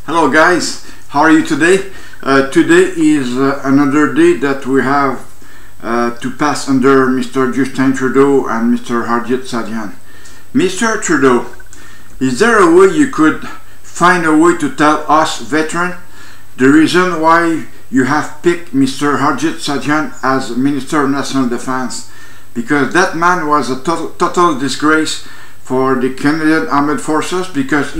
Hello guys, how are you today? Today is another day that we have to pass under Mr. Justin Trudeau and Mr. Harjit Sajjan. Mr. Trudeau, is there a way you could find a way to tell us veterans the reason why you have picked Mr. Harjit Sajjan as Minister of National Defense? Because that man was a total disgrace for the Canadian Armed Forces, because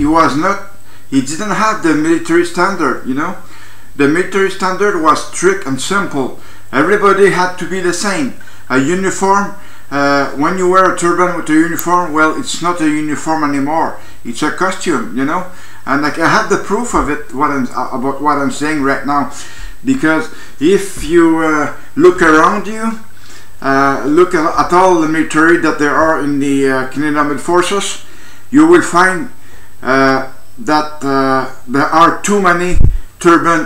he didn't have the military standard, you know. The military standard was strict and simple. Everybody had to be the same. A uniform, when you wear a turban with a uniform, well, it's not a uniform anymore. It's a costume, you know. And like, I have the proof of it, about what I'm saying right now. Because if you look around you, look at all the military that there are in the Canadian Armed Forces, you will find that there are too many turban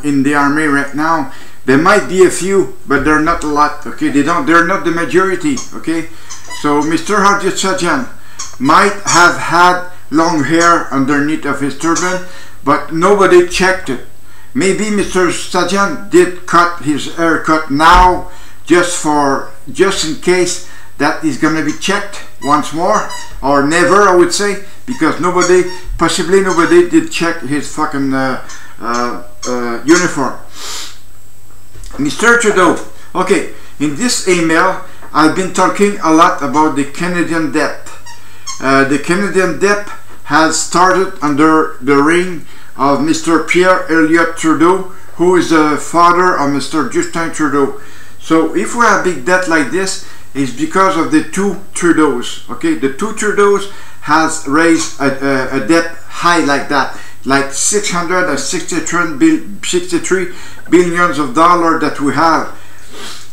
in the army right now. There might be a few, but they're not a lot. Okay, they're not the majority. Okay, so Mr. Harjit Sajjan might have had long hair underneath of his turban, but nobody checked it. Maybe Mr. Sajjan did cut his haircut now, just in case that is going to be checked once more, or never, I would say, because possibly nobody did check his fucking uniform. Mr. Trudeau, okay, in this email I've been talking a lot about the Canadian debt. The Canadian debt has started under the reign of Mr. Pierre Elliott Trudeau, who is the father of Mr. Justin Trudeau. So if we have big debt like this, it's because of the two Trudeaus. Okay, the two Trudeaus has raised a debt high like that, like 663 billions of dollars that we have.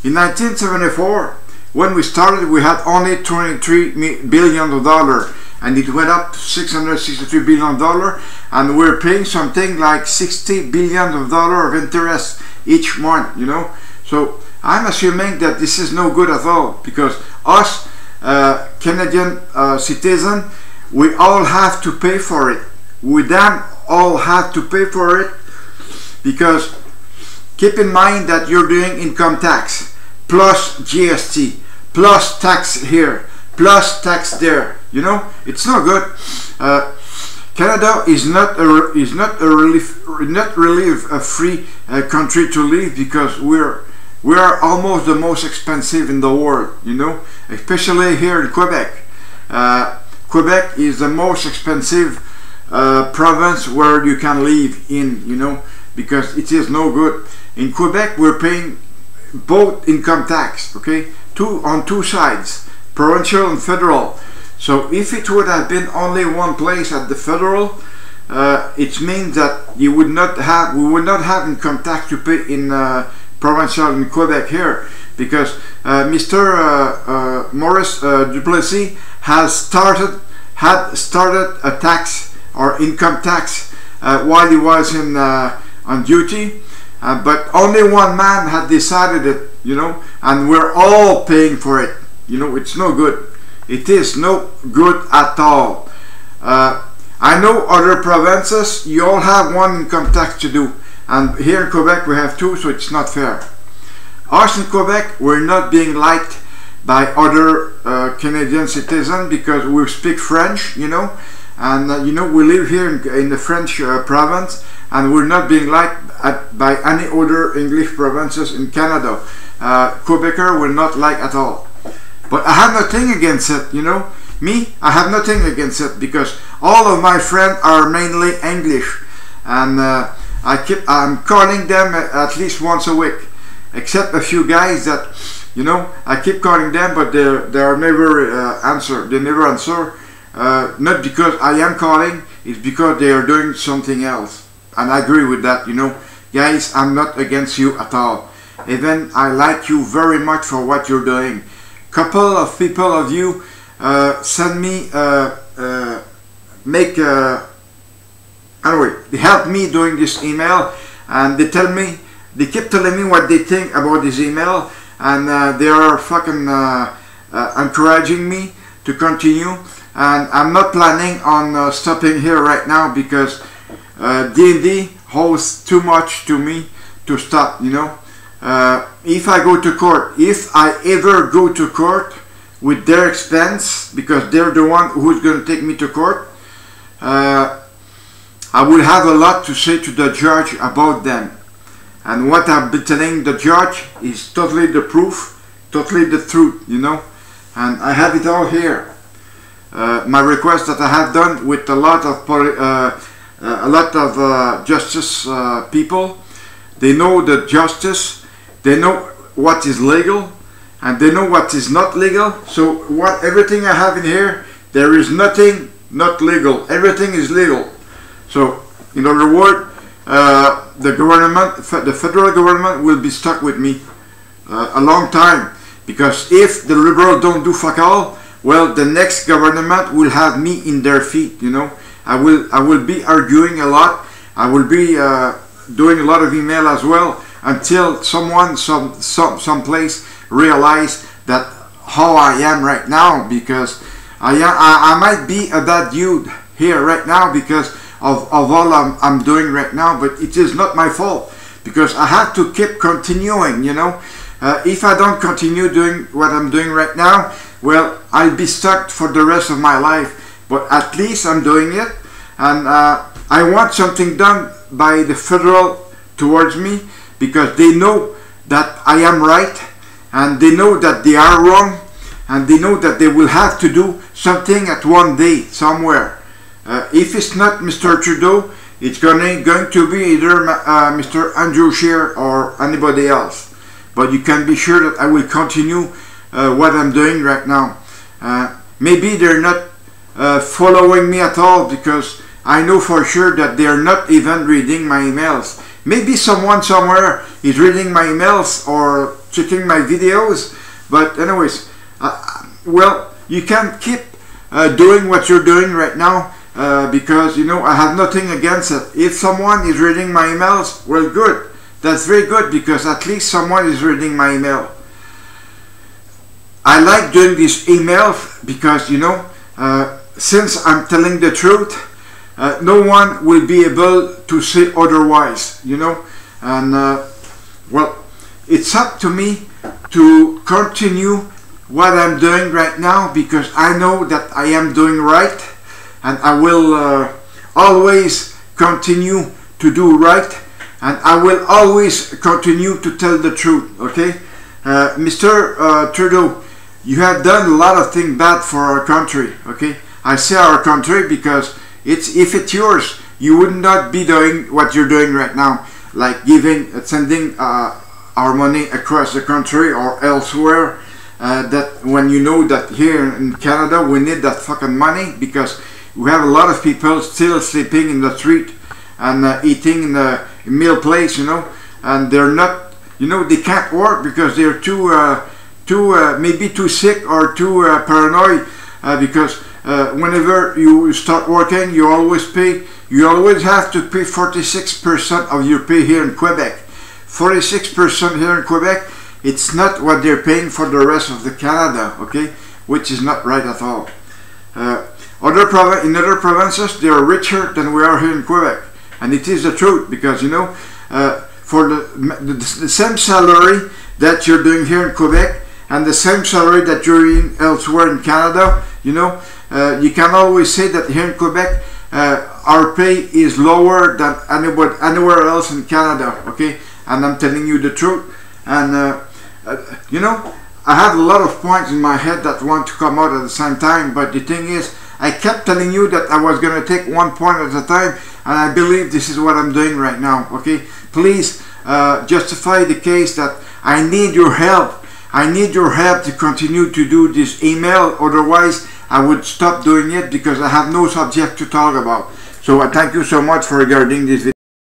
In 1974, when we started, we had only 23 billion of dollars, and it went up to 663 billion dollars, and we're paying something like 60 billion of dollars of interest each month, you know. So I'm assuming that this is no good at all, because us Canadian citizens, we all have to pay for it. We damn all have to pay for it, because keep in mind that you're doing income tax, plus GST, plus tax here, plus tax there. You know, it's no good. Canada is not really a free country to live, because we are almost the most expensive in the world, you know, especially here in Quebec. Quebec is the most expensive province where you can live in, you know, because it is no good. In Quebec, we're paying both income tax, okay, on two sides, provincial and federal. So if it would have been only one place at the federal, it means that we would not have income tax to pay in provincial in Quebec here, because Mr. Maurice Duplessis had started a tax or income tax while he was on duty, but only one man had decided it, you know, and we're all paying for it. You know, it's no good. It is no good at all. I know other provinces, you all have one income tax to do, and here in Quebec we have two, so it's not fair. Us in Quebec, we're not being liked by other Canadian citizens, because we speak French, you know, and you know, we live here in the French province, and we're not being liked by any other English provinces in Canada. Quebecer will not like at all. But I have nothing against it, you know. Me, I have nothing against it, because all of my friends are mainly English, and I'm calling them at least once a week, except a few guys that, you know, I keep calling them, but they are never answer. They never answer. Not because I am calling, it's because they are doing something else, and I agree with that. You know, guys, I'm not against you at all. Even I like you very much for what you're doing. Couple of people of you send me anyway, they help me doing this email, and they keep telling me what they think about this email, and they are fucking encouraging me to continue. And I'm not planning on stopping here right now, because D&D holds too much to me to stop, you know. If I go to court, if I ever go to court with their expense, because they're the one who's going to take me to court, I will have a lot to say to the judge about them. And what I've been telling the judge is totally the proof, totally the truth, you know. And I have it all here. My request that I have done with a lot of justice people. They know the justice, they know what is legal, and they know what is not legal. So everything I have in here, there is nothing not legal. Everything is legal. So, in other words, the government, the federal government, will be stuck with me a long time, because if the Liberals don't do fuck all, well, the next government will have me in their feet. You know, I will be arguing a lot. I will be doing a lot of email as well, until someone, someplace realize that how I am right now, because I might be a bad dude here right now because of all I'm doing right now, but it is not my fault, because I have to keep continuing, you know. If I don't continue doing what I'm doing right now, well, I'll be stuck for the rest of my life. But at least I'm doing it, and I want something done by the federal towards me, because they know that I am right, and they know that they are wrong, and they know that they will have to do something at one day somewhere. If it's not Mr. Trudeau, it's going to be either Mr. Andrew Scheer or anybody else. But you can be sure that I will continue what I'm doing right now. Maybe they're not following me at all, because I know for sure that they're not even reading my emails. Maybe someone somewhere is reading my emails or checking my videos, but anyways, well, you can keep doing what you're doing right now, because, you know, I have nothing against it. If someone is reading my emails, well, good. That's very good, because at least someone is reading my email. I like doing these emails because, you know, since I'm telling the truth, no one will be able to say otherwise, you know. And well, it's up to me to continue what I'm doing right now, because I know that I am doing right, and I will always continue to do right, and I will always continue to tell the truth. Okay, Mr. Trudeau, you have done a lot of things bad for our country. Okay, I say our country because if it's yours, you would not be doing what you're doing right now, like sending our money across the country or elsewhere. That when you know that here in Canada we need that fucking money, because we have a lot of people still sleeping in the street and eating in the meal place, you know, and they're not, you know, they can't work because they're maybe too sick or too paranoid, because whenever you start working, you always have to pay 46% of your pay here in Quebec. 46% here in Quebec. It's not what they're paying for the rest of the Canada, okay, which is not right at all. In other provinces, they are richer than we are here in Quebec, and it is the truth, because, you know, for the same salary that you're doing here in Quebec and the same salary that you're in elsewhere in Canada, you know, you can always say that here in Quebec our pay is lower than anywhere else in Canada, okay, and I'm telling you the truth. And you know, I have a lot of points in my head that want to come out at the same time, but the thing is, I kept telling you that I was going to take one point at a time, and I believe this is what I'm doing right now, okay? Please justify the case that I need your help. I need your help to continue to do this email, otherwise I would stop doing it, because I have no subject to talk about. So I thank you so much for regarding this video.